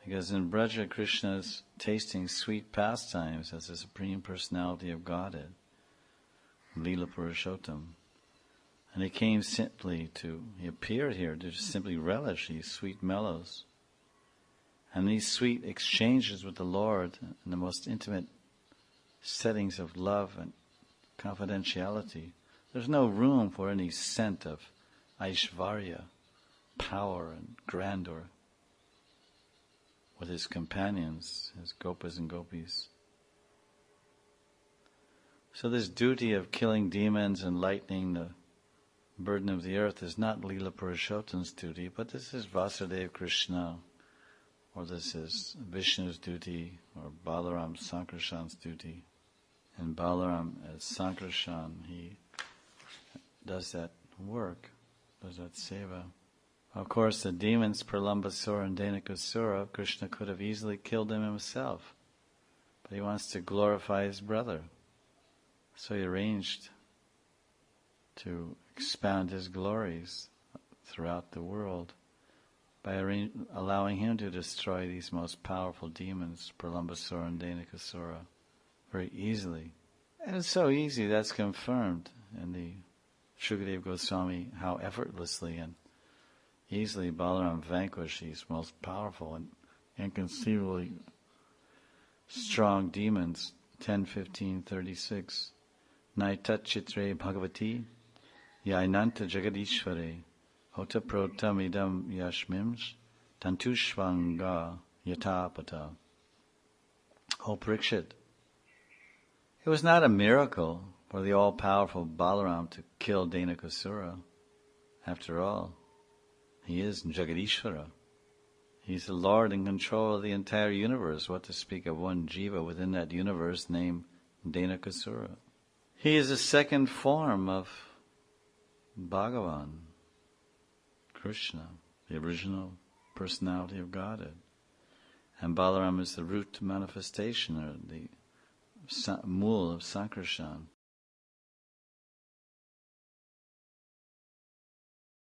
Because in Braja, Krishna is tasting sweet pastimes as the Supreme Personality of Godhead, Lila Purushottam. And he appeared here to simply relish these sweet mellows. And these sweet exchanges with the Lord in the most intimate settings of love and confidentiality. There's no room for any scent of Aishvarya, power and grandeur with his companions, his gopas and gopis. So this duty of killing demons and lightening the burden of the earth is not Lila Purushottam's duty, but this is Vasudeva Krishna, or this is Vishnu's duty, or Balaram Sankarshan's duty. And Balaram as Sankarshan, he does that work, does that seva. Of course, the demons, Pralambasura and Dhenukasura, Krishna could have easily killed them himself, but he wants to glorify his brother. So he arranged to expound his glories throughout the world by allowing him to destroy these most powerful demons, Pralambasura and Dhenukasura, very easily. And it's so easy, that's confirmed in the Shukadeva Goswami, how effortlessly and easily Balaram vanquished these most powerful and inconceivably strong demons. 10:15:36. Naitat chitre bhagavati yainanta jagadishvare hota protamidam yashmims tantushvanga yatapata. O Parikshit, it was not a miracle for the all-powerful Balaram to kill Dhenukasura. After all, he is Jagadishvara. He's the Lord in control of the entire universe, what to speak of one jiva within that universe named Dhenukasura. He is the second form of Bhagavan, Krishna, the original personality of Godhead. And Balaram is the root manifestation, or the mool of Sankarshan.